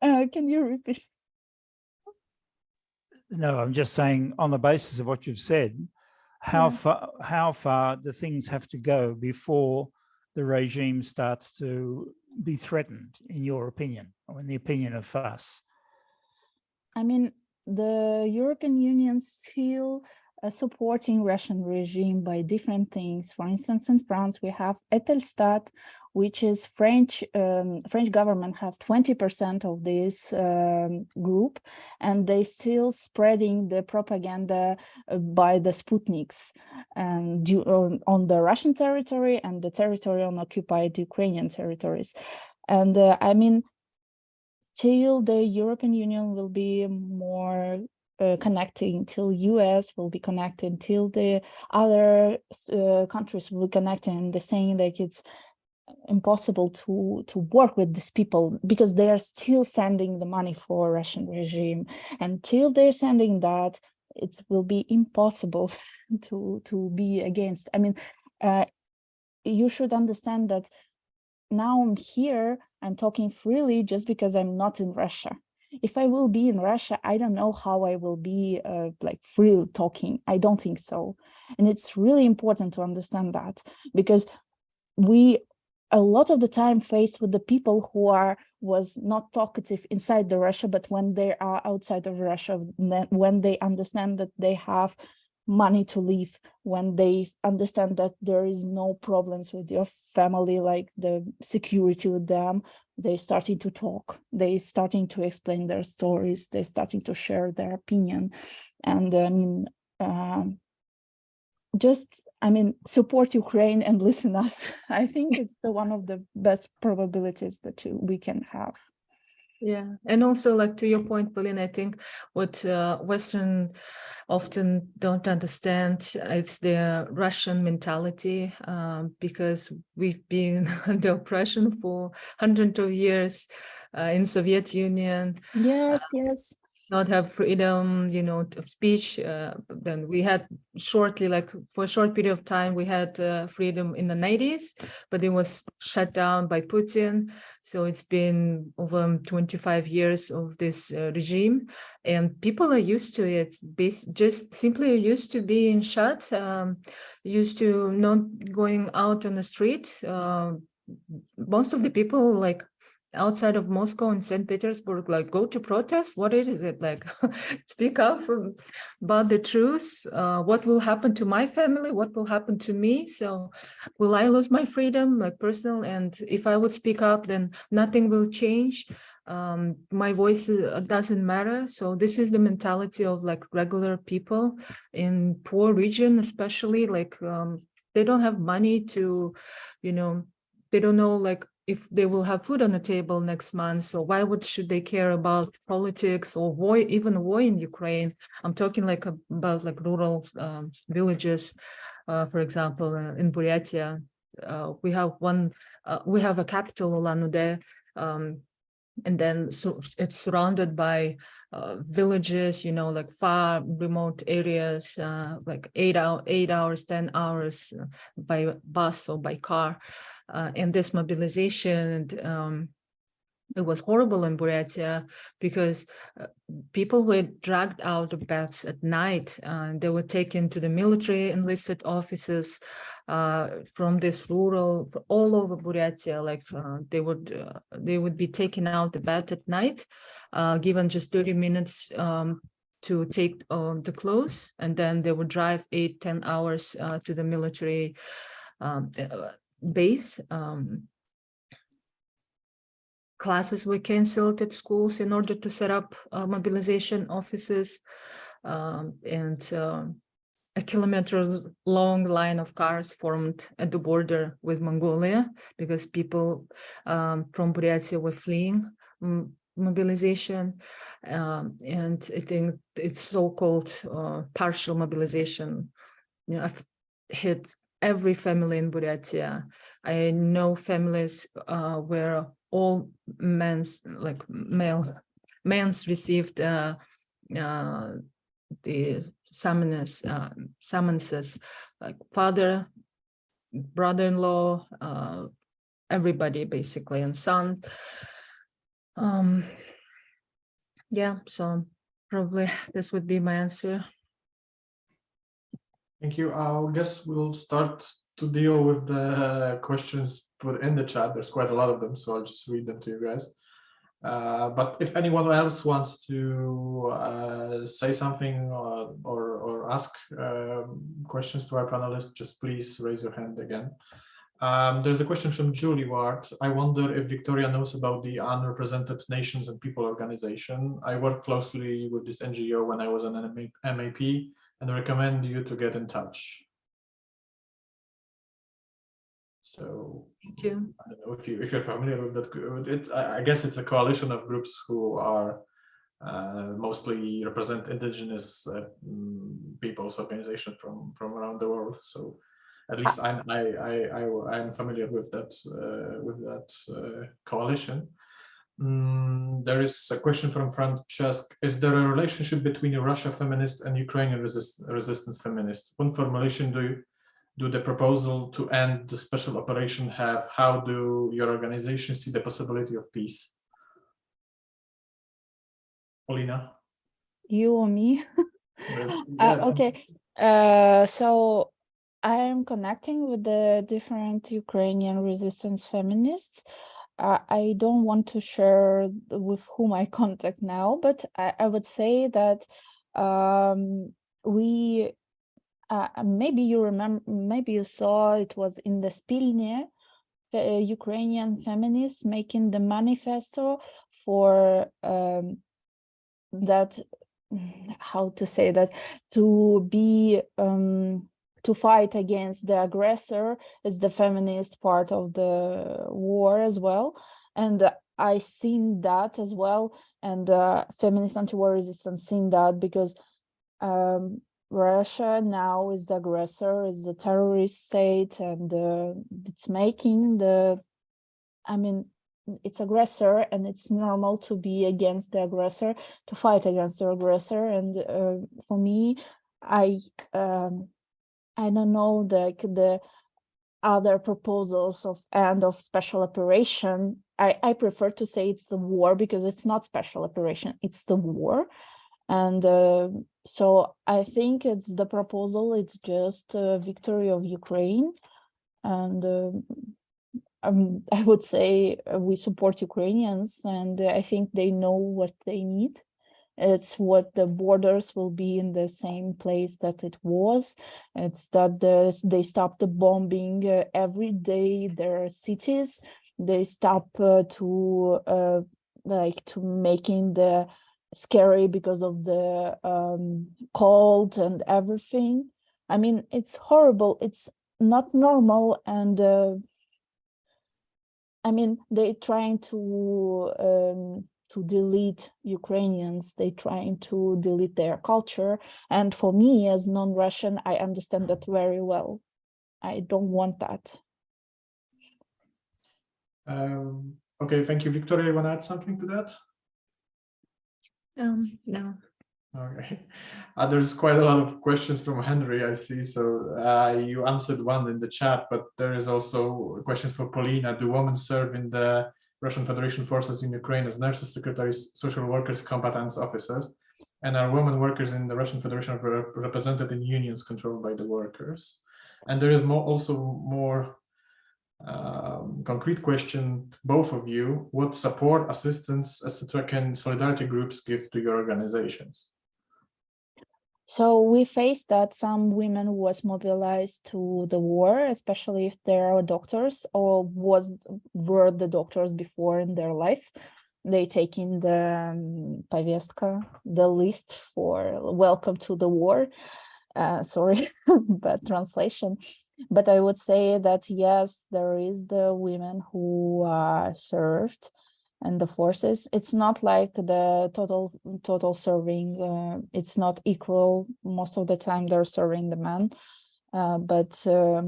Can you repeat? No, I'm just saying, on the basis of what you've said, how far do things have to go before the regime starts to be threatened, in your opinion, or in the opinion of us? I mean, the European Union still supporting Russian regime by different things. For instance, in France, we have Eutelstat, which is French government have 20% of this group, and they still spreading the propaganda by the Sputniks and on the Russian territory and the territory on occupied Ukrainian territories. And I mean, till the European Union will be more connecting, till US will be connected, till the other countries will be connected, and they're saying that it's impossible to work with these people because they are still sending the money for Russian regime. Until they're sending that, it will be impossible to be against. I mean, you should understand that now I'm here, I'm talking freely just because I'm not in Russia. If I will be in Russia, I don't know how I will be like free talking. I don't think so. And it's really important to understand that, because we a lot of the time faced with the people who was not talkative inside the Russia, but when they are outside of Russia, when they understand that they have money to live, when they understand that there is no problems with your family, like the security with them, they starting to talk, they starting to explain their stories, they starting to share their opinion. And I mean, support Ukraine and listen us. I think it's one of the best probabilities that we can have. Yeah, and also, like, to your point, Pauline, I think what Western often don't understand, it's the Russian mentality, because we've been under oppression for hundreds of years in Soviet Union. Yes. Not have freedom, of speech. Then we had shortly, like for a short period of time, we had freedom in the 90s, but it was shut down by Putin. So it's been over 25 years of this regime, and people are used to it. Just simply used to being shut, used to not going out on the street. Most of the people, like, outside of Moscow and St. Petersburg, like, go to protest. What is it like? Speak up about the truth. What will happen to my family? What will happen to me? So will I lose my freedom, like personal? And if I would speak up, then nothing will change. My voice doesn't matter. So this is the mentality of, like, regular people in poor region, especially, like, they don't have money to, they don't know, like, if they will have food on the table next month. So why should they care about politics or war, even war in Ukraine? I'm talking like about like rural villages. For example, in Buryatia, we have a capital, Ulan-Ude, and then so it's surrounded by villages, like far remote areas, like 8 hours, 10 hours by bus or by car. And this mobilization, it was horrible in Buryatia because people were dragged out of beds at night. They were taken to the military enlisted offices from this rural, all over Buryatia. Like they would be taken out of bed at night, given just 30 minutes to take the clothes, and then they would drive 8-10 hours to the military base. Classes were canceled at schools in order to set up mobilization offices, and a kilometers long line of cars formed at the border with Mongolia because people from Buryatia were fleeing mobilization, and I think it's so-called partial mobilization. I've hit every family in Buryatia. I know families where all male men's received the summonses, like father, brother-in-law, everybody basically, and son. Yeah, so probably this would be my answer. Thank you. I guess we'll start to deal with the questions put in the chat. There's quite a lot of them, so I'll just read them to you guys. But if anyone else wants to say something or ask questions to our panelists, just please raise your hand again. There's a question from Julie Ward. I wonder if Victoria knows about the Unrepresented Nations and People organization. I worked closely with this NGO when I was an MAP and recommend you to get in touch. So Thank you. I don't know if you're familiar with that. With it, I guess it's a coalition of groups who are mostly represent indigenous peoples organizations from around the world. So at least I'm familiar with that coalition. There is a question from Francesc. Is there a relationship between Russia feminists and Ukrainian resistance feminists? What formulation do the proposal to end the special operation have? How do your organization see the possibility of peace? Polina? You or me? Yeah. Okay. So I am connecting with the different Ukrainian resistance feminists. I don't want to share with whom I contact now, but I would say that we maybe you remember, maybe you saw it was in the Spilne, Ukrainian feminists making the manifesto for that, how to say that, to be to fight against the aggressor is the feminist part of the war as well. And I seen that as well, and feminist anti-war resistance seen that, because Russia now is the aggressor, is the terrorist state, and it's making the, I mean, it's aggressor, and it's normal to be against the aggressor, to fight against the aggressor. And for me, I don't know the other proposals of end of special operation. I prefer to say it's the war, because it's not special operation, it's the war. And so I think it's the proposal, it's just a victory of Ukraine. And I would say we support Ukrainians, and I think they know what they need. It's what the borders will be in the same place that it was. It's that they stop the bombing every day their cities. They stop to making the scary because of the cold and everything. I mean, it's horrible. It's not normal. And I mean, they're trying to delete Ukrainians. They're trying to delete their culture. And for me, as non-Russian, I understand that very well. I don't want that. Okay, thank you. Victoria, you want to add something to that? No. Okay. There's quite a lot of questions from Henry, I see. So you answered one in the chat, but there is also questions for Polina. Do women serve in the Russian Federation forces in Ukraine as nurses, secretaries, social workers, combatants, officers? And are women workers in the Russian Federation represented in unions controlled by the workers? And there is also more concrete question, both of you. What support, assistance, etc. can solidarity groups give to your organizations? So we faced that some women was mobilized to the war, especially if they are doctors or were the doctors before in their life. They take in the повестка, the list for welcome to the war. Sorry, bad translation. But I would say that yes, there is the women who served and the forces. It's not like the total serving. It's not equal. Most of the time they're serving the men. But I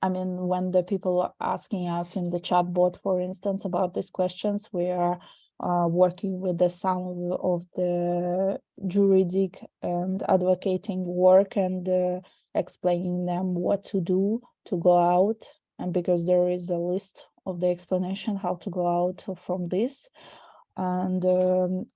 mean, when the people are asking us in the chat bot, for instance, about these questions, we are working with some of the juridic and advocating work and explaining them what to do to go out. And because there is a list of the explanation how to go out from this. And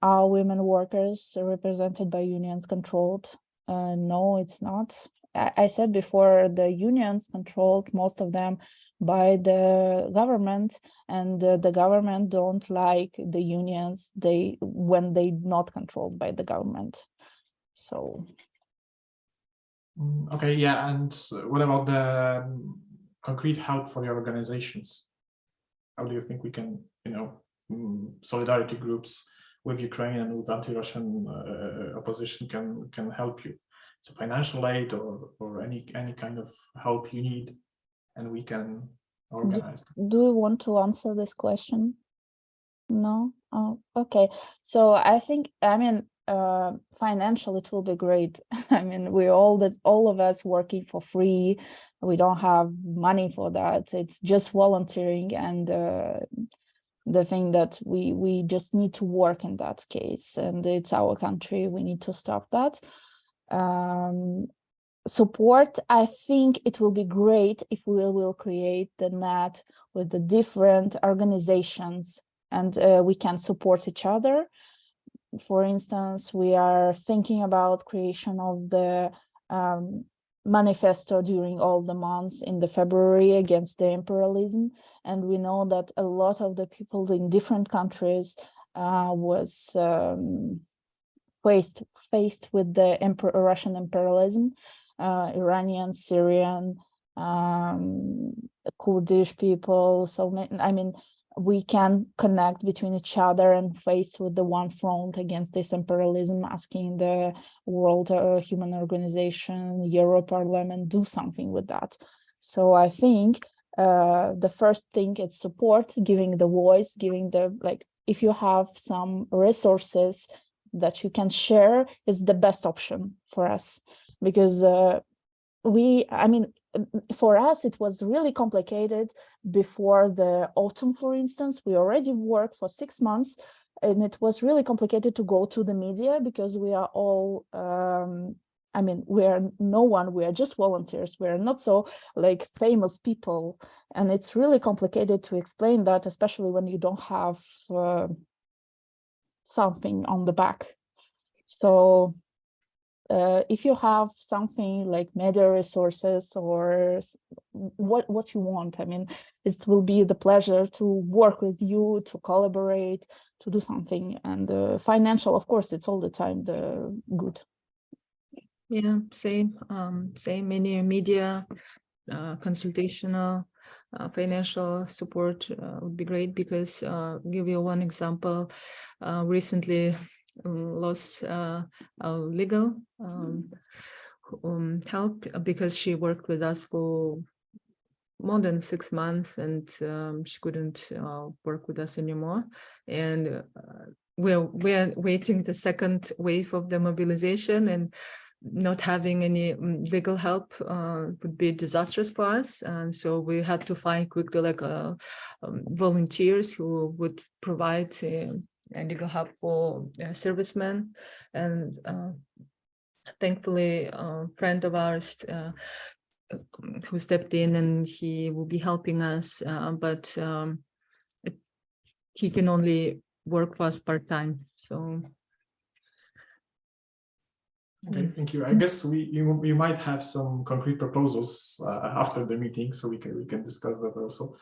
are women workers represented by unions controlled? No, it's not. I said before, the unions controlled, most of them, by the government, and the government don't like the unions when they not controlled by the government. So Okay, yeah, and what about the concrete help for the organizations? How do you think we can, solidarity groups with Ukraine and with anti-Russian opposition can help you? It's a financial aid or any kind of help you need, and we can organize. Do you want to answer this question? No? Oh, okay. So I think, financially it will be great. I mean, we're all of us working for free. We don't have money for that. It's just volunteering, and the thing that we just need to work in that case, and it's our country. We need to stop that. Support, I think it will be great if we will create the net with the different organizations, and we can support each other. For instance, we are thinking about creation of the manifesto during all the months in the February against the imperialism, and we know that a lot of the people in different countries was faced with the Russian imperialism. Iranian, Syrian, Kurdish people. So, I mean, we can connect between each other and face with the one front against this imperialism, asking the World Human Organization, Euro Parliament, do something with that. So I think the first thing is support, giving the voice, giving the, if you have some resources that you can share, is the best option for us. Because for us, it was really complicated before the autumn, for instance. We already worked for 6 months, and it was really complicated to go to the media because we are all, we are no one, we are just volunteers. We are not so famous people. And it's really complicated to explain that, especially when you don't have something on the back. So if you have something like media resources or what you want, it will be the pleasure to work with you, to collaborate, to do something. And financial, of course, it's all the time the good. Yeah, same. Many media, consultational, financial support would be great, because give you one example. Recently lost our legal help because she worked with us for more than 6 months, and she couldn't work with us anymore. And we're waiting the second wave of the mobilization, and not having any legal help would be disastrous for us. And so we had to find quickly volunteers who would provide legal help for servicemen. And thankfully, a friend of ours who stepped in, and he will be helping us, but he can only work for us part-time. So okay, thank you. I guess we might have some concrete proposals after the meeting, so we can discuss that also.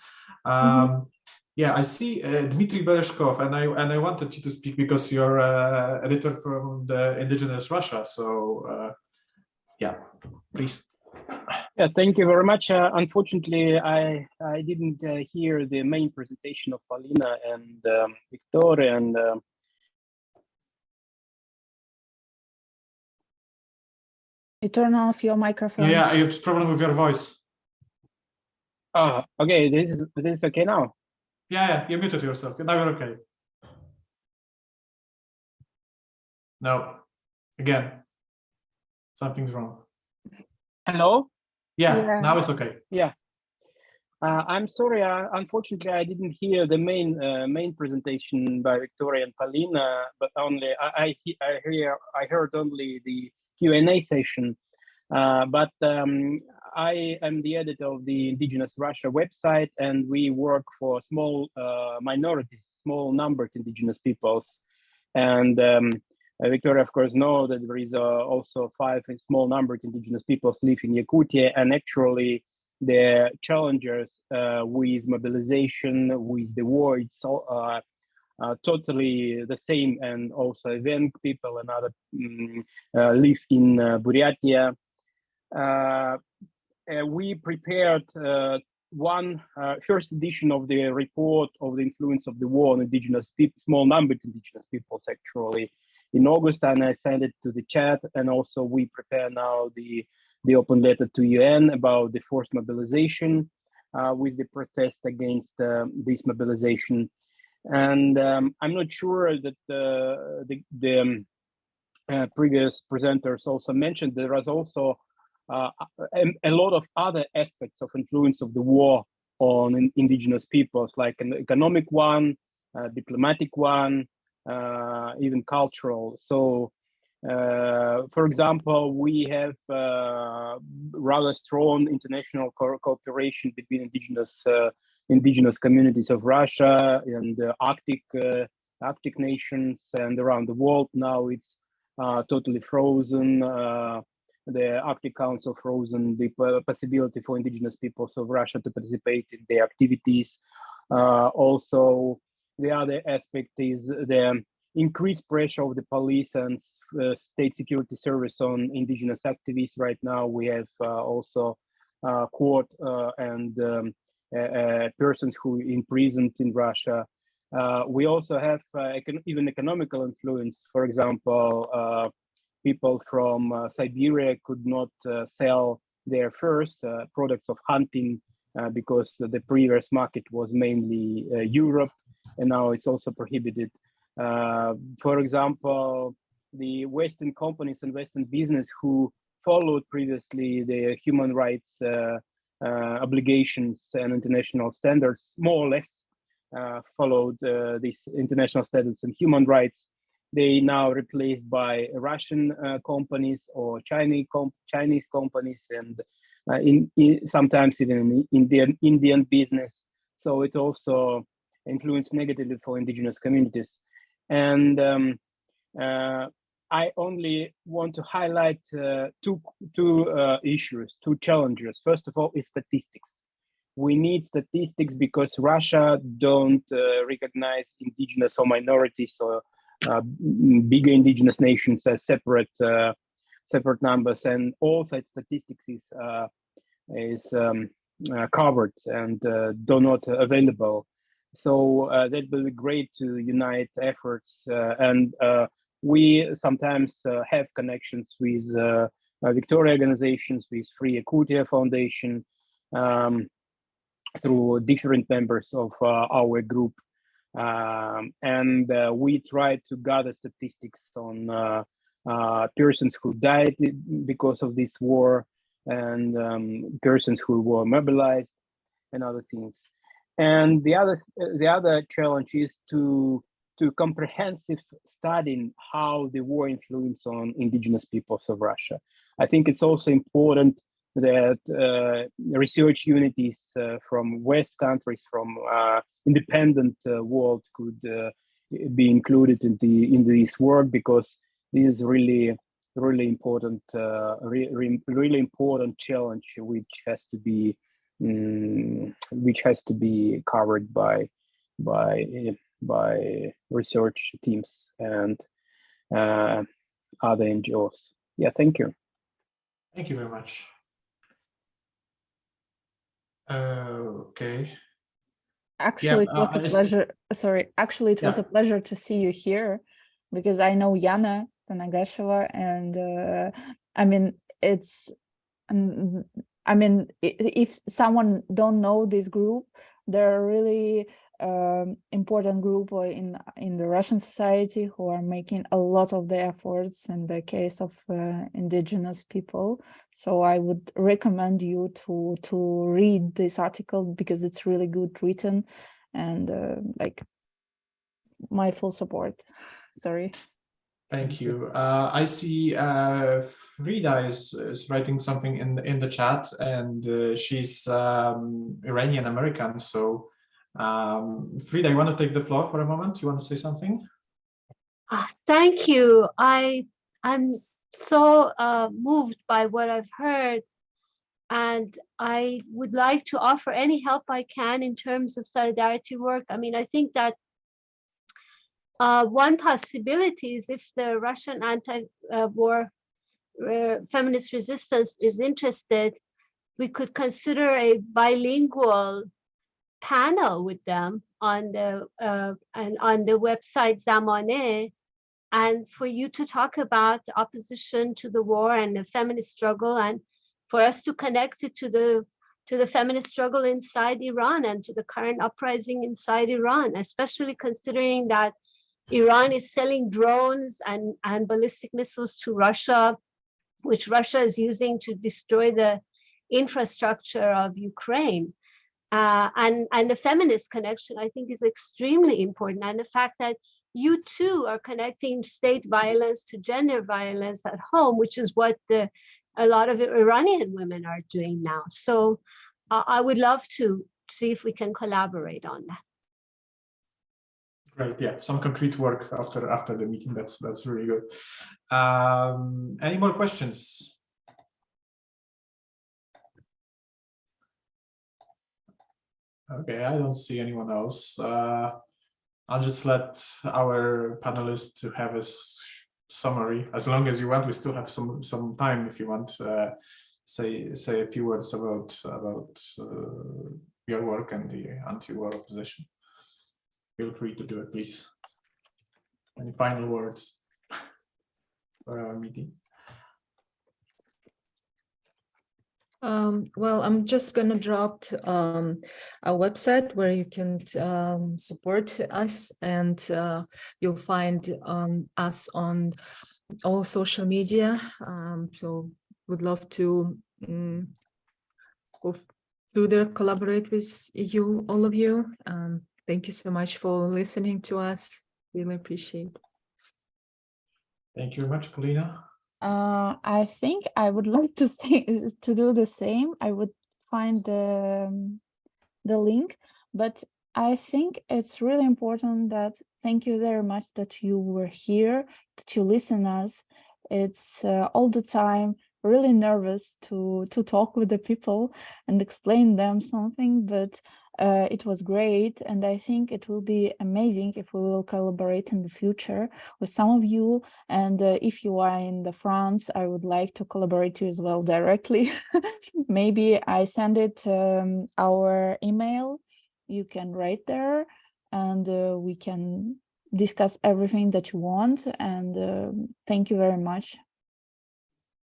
Yeah, I see Dmitry Bereshkov, and I wanted you to speak because you're editor from the Indigenous Russia. So yeah, please. Yeah, thank you very much. Unfortunately, I didn't hear the main presentation of Paulina and Victoria, and You turn off your microphone. Yeah, it's a problem with your voice. oh, okay, this is okay now. Yeah, you muted yourself. Now you're okay. No, again, something's wrong. Hello? Yeah, now it's okay. Yeah. I'm sorry, unfortunately, I didn't hear the main presentation by Victoria and Paulina, but only I heard only the Q&A session. But I am the editor of the Indigenous Russia website, and we work for small minorities, small numbered indigenous peoples. And Victoria, of course, knows that there is also 5 small numbered indigenous peoples live in Yakutia, and actually the challenges with mobilization, with the war, it's totally the same. And also Evenk people and other live in Buryatia. We prepared one first edition of the report of the influence of the war on indigenous people, small numbered indigenous peoples, actually in August, and I sent it to the chat. And also we prepare now the open letter to UN about the forced mobilization with the protest against this mobilization. And I'm not sure that the previous presenters also mentioned there is also a lot of other aspects of influence of the war on indigenous peoples, like an economic one, diplomatic one, even cultural. So, for example, we have rather strong international cooperation between indigenous communities of Russia and Arctic nations and around the world. Now it's totally frozen. The Arctic Council frozen the possibility for indigenous peoples of Russia to participate in their activities. Also, the other aspect is the increased pressure of the police and state security service on indigenous activists. Right now, we have also court and persons who imprisoned in Russia. We also have even economical influence. For example, people from Siberia could not sell their first products of hunting because the previous market was mainly Europe, and now it's also prohibited. For example, the Western companies and Western business who followed previously the human rights obligations and international standards, more or less followed these international standards and human rights. They now replaced by Russian companies or Chinese companies, and sometimes even Indian business. So it also influenced negatively for indigenous communities. And I only want to highlight two issues, two challenges. First of all, is statistics. We need statistics because Russia don't recognize indigenous or minorities or bigger indigenous nations as separate numbers, and all such statistics is covered and do not available. So that will be great to unite efforts, and we sometimes have connections with Victoria organizations, with Free Yakutia Foundation, through different members of our group. And we try to gather statistics on persons who died because of this war, and persons who were mobilized and other things. And the other challenge is to comprehensive studying how the war influenced on indigenous peoples of Russia. I think it's also important that research unities from West countries, from independent world, could be included in this work, because this is really important, really important challenge which has to be covered by research teams and other NGOs. Yeah, thank you. Thank you very much. Okay. Actually, it was a pleasure. Sorry, actually, it was a pleasure to see you here, because I know Yana Tanagasheva, and I mean, it's, I mean, if someone don't know this group, they're really important group in the Russian society who are making a lot of the efforts in the case of indigenous people. So I would recommend you to read this article because it's really good written, and like my full support. Sorry. Thank you. I see Frida is writing something in the chat, and she's Iranian American. So Frida, you want to take the floor for a moment? You want to say something? Thank you. I'm so moved by what I've heard, and I would like to offer any help I can in terms of solidarity work. I mean, I think that one possibility is if the Russian anti-war feminist resistance is interested, we could consider a bilingual panel with them on the website Zamane, and for you to talk about opposition to the war and the feminist struggle, and for us to connect it to the feminist struggle inside Iran and to the current uprising inside Iran, especially considering that Iran is selling drones and ballistic missiles to Russia, which Russia is using to destroy the infrastructure of Ukraine. And the feminist connection, I think, is extremely important. And the fact that you too are connecting state violence to gender violence at home, which is what a lot of Iranian women are doing now. So I would love to see if we can collaborate on that. Great, yeah, some concrete work after the meeting. That's really good. Any more questions? Okay, I don't see anyone else. I'll just let our panelists to have a summary. As long as you want, we still have some time if you want. Say a few words about your work and the anti-war opposition. Feel free to do it, please. Any final words for our meeting? Well, I'm just gonna drop a website where you can support us, and you'll find us on all social media. So would love to go through there, collaborate with you, all of you. Thank you so much for listening to us. Really appreciate it. Thank you very much, Polina. I think I would like to do the same. I would find the link, but I think it's really important that thank you very much that you were here, that you listen us. It's all the time really nervous to talk with the people and explain them something, but it was great, and I think it will be amazing if we will collaborate in the future with some of you. And if you are in the France, I would like to collaborate you as well directly. Maybe I send it our email. You can write there, and we can discuss everything that you want. And thank you very much.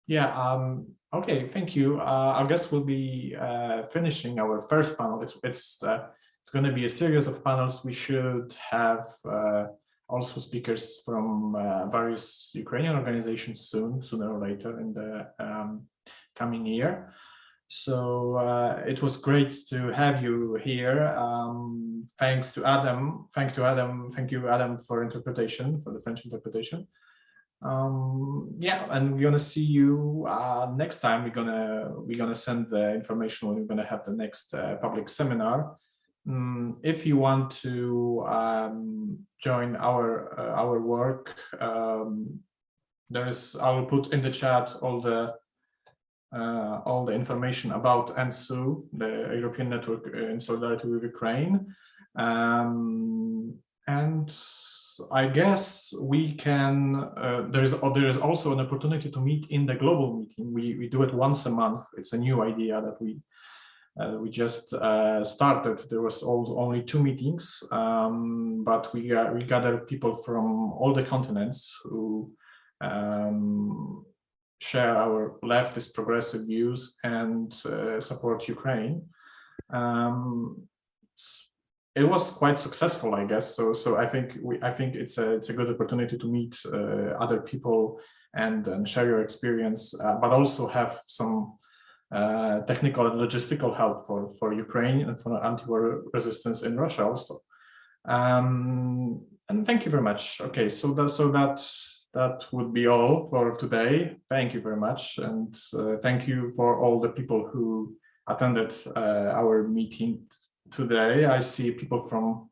Yeah. Okay. Thank you. I guess we'll be finishing our first panel. It's going to be a series of panels. We should have also speakers from various Ukrainian organizations sooner or later in the coming year. So it was great to have you here. Thanks to Adam. Thank you, Adam, for interpretation, for the French interpretation. Yeah, and we're gonna see you next time. We're gonna send the information when we're gonna have the next public seminar. If you want to join our work, I will put in the chat all the information about ENSU, the European Network in Solidarity with Ukraine, and I guess we can. There is also an opportunity to meet in the global meeting. We do it once a month. It's a new idea that we just started. There was only 2 meetings, but we gather people from all the continents who share our leftist progressive views and support Ukraine. it was quite successful, I guess. So I think it's a good opportunity to meet other people and share your experience, but also have some technical and logistical help for Ukraine and for anti-war resistance in Russia also. And thank you very much. Okay, so that would be all for today. Thank you very much, and thank you for all the people who attended our meeting today. I see people from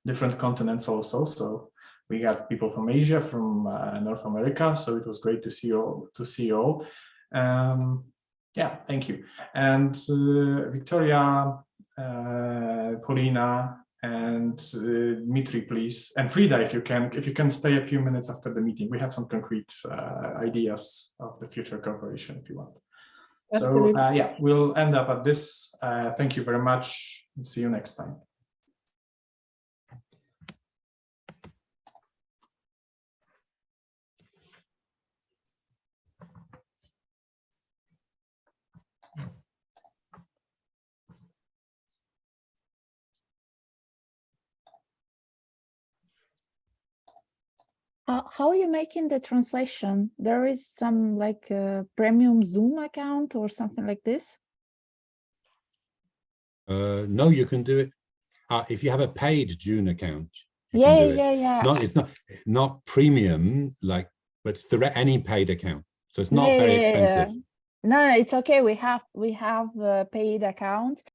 different continents also. So we got people from Asia, from North America. So it was great to see you all. Yeah, thank you. And Victoria, Paulina, and Dmitry, please, and Frida, if you can stay a few minutes after the meeting. We have some concrete ideas of the future cooperation if you want. Absolutely. So yeah, we'll end up at this. Thank you very much, and see you next time. How are you making the translation? There is some like premium Zoom account or something like this? No, you can do it if you have a paid June account. Yeah. No, it's not premium, like, but it's any paid account, so it's not very expensive. No, it's okay. We have a paid account,